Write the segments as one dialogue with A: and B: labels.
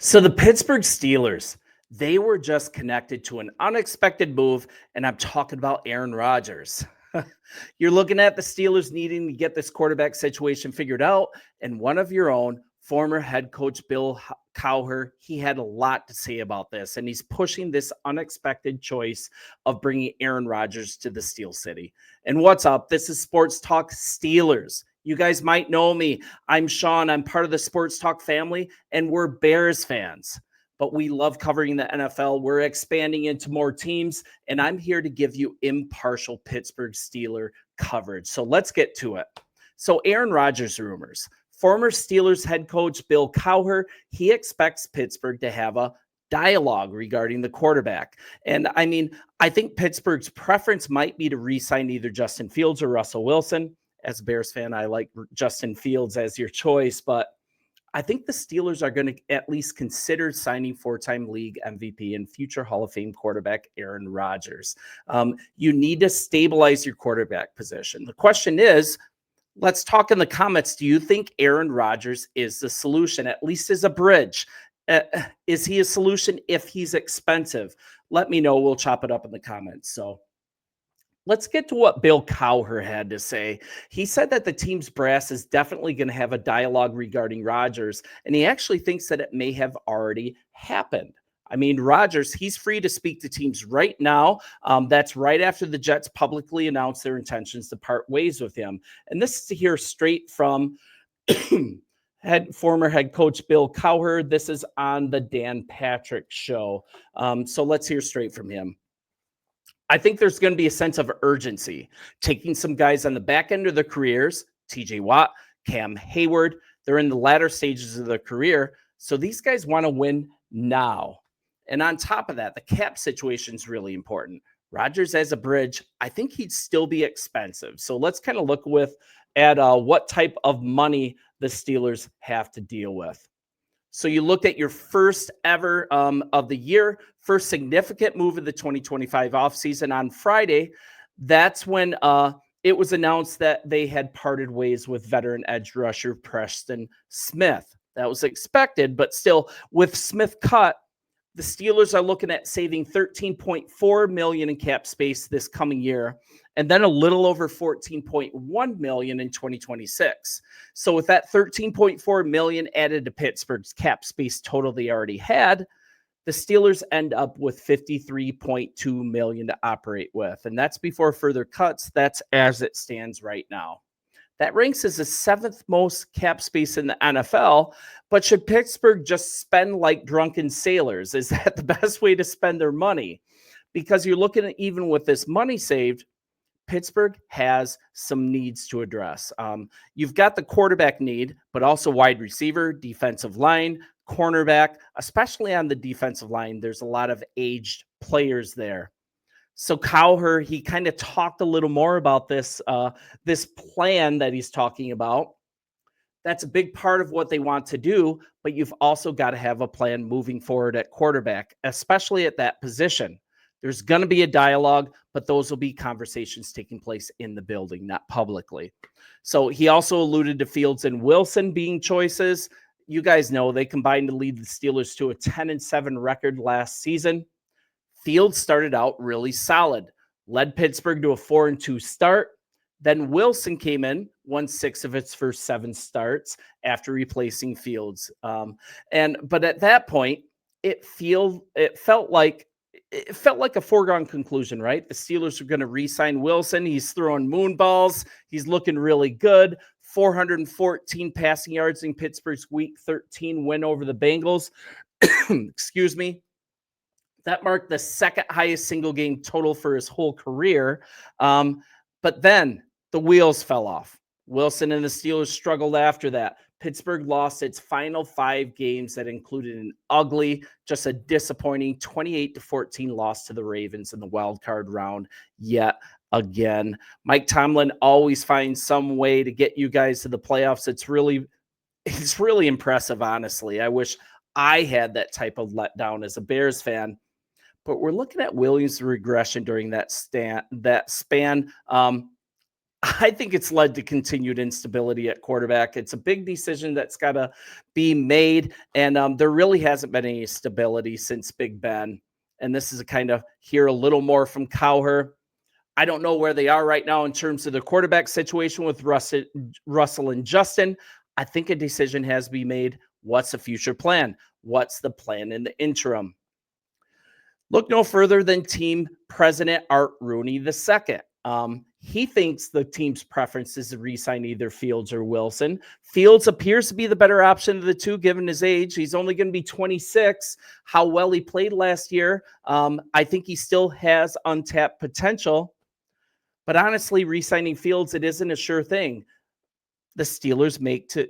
A: So the Pittsburgh Steelers, they were just connected to an unexpected move, and I'm talking about Aaron Rodgers. You're looking at the Steelers needing to get this quarterback situation figured out, and one of your own, former head coach Bill Cowher, he had a lot to say about this, and he's pushing this unexpected choice of bringing Aaron Rodgers to the Steel City. And what's up? This is Sports Talk Steelers. You guys might know me. I'm Sean. I'm part of the Sports Talk family, and we're Bears fans. But we love covering the NFL. We're expanding into more teams, and I'm here to give you impartial Pittsburgh Steeler coverage. So let's get to it. So Aaron Rodgers rumors. Former Steelers head coach Bill Cowher, he expects Pittsburgh to have a dialogue regarding the quarterback. And I mean, I think Pittsburgh's preference might be to re-sign either Justin Fields or Russell Wilson. As a Bears fan, I like Justin Fields as your choice, but I think the Steelers are going to at least consider signing four-time league MVP and future Hall of Fame quarterback Aaron Rodgers. You need to stabilize your quarterback position. The question is, let's talk in the comments. Do you think Aaron Rodgers is the solution, at least as a bridge? Is he a solution if he's expensive? Let me know. We'll chop it up in the comments. So let's get to what Bill Cowher had to say. He said that the team's brass is definitely going to have a dialogue regarding Rodgers, and he actually thinks that it may have already happened. I mean, Rodgers, he's free to speak to teams right now. That's right after the Jets publicly announced their intentions to part ways with him. And this is to hear straight from former head coach Bill Cowher. This is on the Dan Patrick Show. So let's hear straight from him. I think there's going to be a sense of urgency, taking some guys on the back end of their careers, TJ Watt, Cam Hayward, they're in the latter stages of their career. So these guys want to win now. And on top of that, the cap situation is really important. Rodgers as a bridge, I think he'd still be expensive. So let's kind of look at what type of money the Steelers have to deal with. So you looked at your first ever of the year, first significant move of the 2025 offseason on Friday. That's when it was announced that they had parted ways with veteran edge rusher Preston Smith. That was expected, but still, with Smith cut, the Steelers are looking at saving $13.4 million in cap space this coming year, and then a little over $14.1 million in 2026. So with that $13.4 million added to Pittsburgh's cap space total they already had, the Steelers end up with $53.2 million to operate with. And that's before further cuts. That's as it stands right now. That ranks as the seventh most cap space in the NFL. But should Pittsburgh just spend like drunken sailors? Is that the best way to spend their money? Because you're looking at, even with this money saved, Pittsburgh has some needs to address. You've got the quarterback need, but also wide receiver, defensive line, cornerback, especially on the defensive line. There's a lot of aged players there. So Cowher, he kind of talked a little more about this plan that he's talking about. That's a big part of what they want to do, but you've also got to have a plan moving forward at quarterback, especially at that position. There's going to be a dialogue, but those will be conversations taking place in the building, not publicly. So he also alluded to Fields and Wilson being choices. You guys know they combined to lead the Steelers to a 10-7 record last season. Fields started out really solid, led Pittsburgh to a 4-2 start. Then Wilson came in, won 6 of its first 7 starts after replacing Fields. But at that point, it felt like a foregone conclusion, right? The Steelers are going to re-sign Wilson. He's throwing moonballs. He's looking really good. 414 passing yards in Pittsburgh's Week 13 win over the Bengals. Excuse me. That marked the second highest single game total for his whole career. But then the wheels fell off. Wilson and the Steelers struggled after that. Pittsburgh lost its final 5 games that included an ugly, just a disappointing 28-14 loss to the Ravens in the wild card round yet again. Mike Tomlin always finds some way to get you guys to the playoffs. It's really impressive, honestly. I wish I had that type of letdown as a Bears fan. But we're looking at Williams' regression during that span. I think it's led to continued instability at quarterback. It's a big decision that's got to be made, and there really hasn't been any stability since Big Ben. And this is a kind of hear a little more from Cowher. I don't know where they are right now in terms of the quarterback situation with Russell and Justin. I think a decision has to be made. What's the future plan? What's the plan in the interim? Look no further than team president Art Rooney II. He thinks the team's preference is to re-sign either Fields or Wilson. Fields appears to be the better option of the two, given his age. He's only going to be 26. How well he played last year, I think he still has untapped potential. But honestly, re-signing Fields, it isn't a sure thing. The Steelers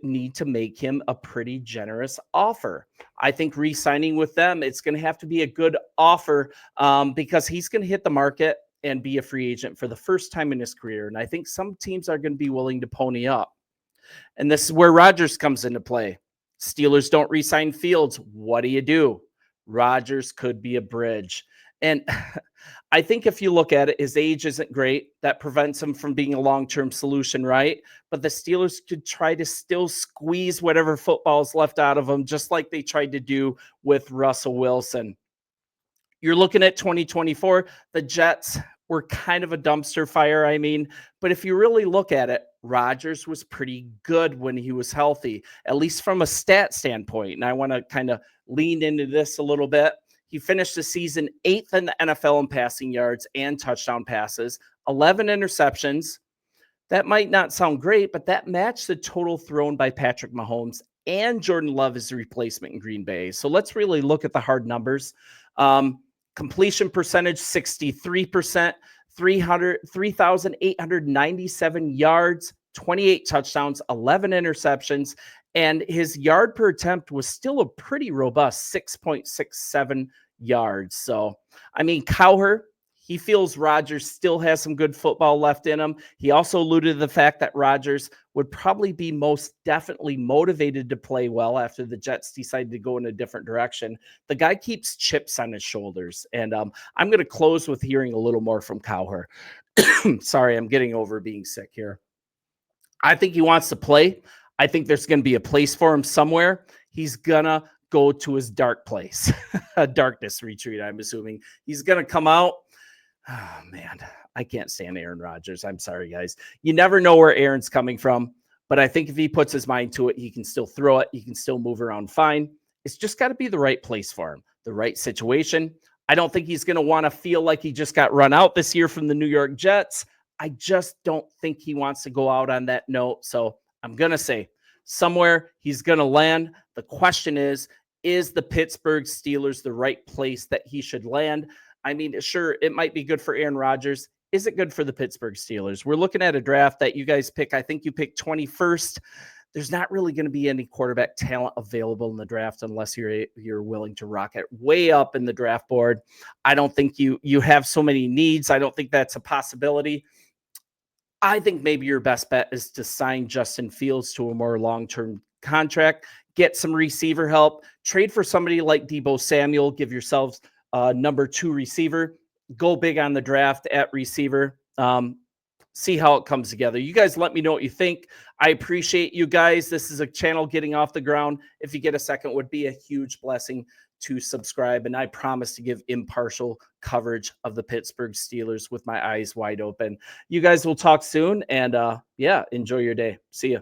A: need to make him a pretty generous offer. I think re-signing with them, it's going to have to be a good offer because he's going to hit the market and be a free agent for the first time in his career. And I think some teams are going to be willing to pony up. And this is where Rodgers comes into play. Steelers don't re-sign Fields. What do? Rodgers could be a bridge. And I think if you look at it, his age isn't great. That prevents him from being a long-term solution, right? But the Steelers could try to still squeeze whatever football is left out of him, just like they tried to do with Russell Wilson. You're looking at 2024. The Jets were kind of a dumpster fire, but if you really look at it, Rodgers was pretty good when he was healthy, at least from a stat standpoint. And I want to kind of lean into this a little bit. He finished the season 8th in the NFL in passing yards and touchdown passes, 11 interceptions. That might not sound great, but that matched the total thrown by Patrick Mahomes and Jordan Love as the replacement in Green Bay. So let's really look at the hard numbers. Completion percentage, 63%, 3,897 yards, 28 touchdowns, 11 interceptions, and his yard per attempt was still a pretty robust 6.67 yards. So, Cowher, he feels Rodgers still has some good football left in him. He also alluded to the fact that Rodgers would probably be most definitely motivated to play well after the Jets decided to go in a different direction. The guy keeps chips on his shoulders. And I'm going to close with hearing a little more from Cowher. Sorry, I'm getting over being sick here. I think he wants to play. I think there's going to be a place for him somewhere. He's going to go to his dark place, a darkness retreat, I'm assuming. He's going to come out. Oh, man, I can't stand Aaron Rodgers. I'm sorry, guys. You never know where Aaron's coming from, but I think if he puts his mind to it, he can still throw it. He can still move around fine. It's just got to be the right place for him, the right situation. I don't think he's going to want to feel like he just got run out this year from the New York Jets. I just don't think he wants to go out on that note. So I'm going to say somewhere he's going to land. The question is the Pittsburgh Steelers the right place that he should land? Sure, it might be good for Aaron Rodgers. Is it good for the Pittsburgh Steelers? We're looking at a draft that you guys pick. I think you pick 21st. There's not really going to be any quarterback talent available in the draft unless you're willing to rocket way up in the draft board. I don't think you have so many needs. I don't think that's a possibility. I think maybe your best bet is to sign Justin Fields to a more long-term contract, get some receiver help, trade for somebody like Deebo Samuel, give yourselves number 2 receiver, go big on the draft at receiver. See how it comes together. You guys let me know what you think. I appreciate you guys. This is a channel getting off the ground. If you get a second, would be a huge blessing to subscribe. And I promise to give impartial coverage of the Pittsburgh Steelers with my eyes wide open. You guys will talk soon. And enjoy your day. See you.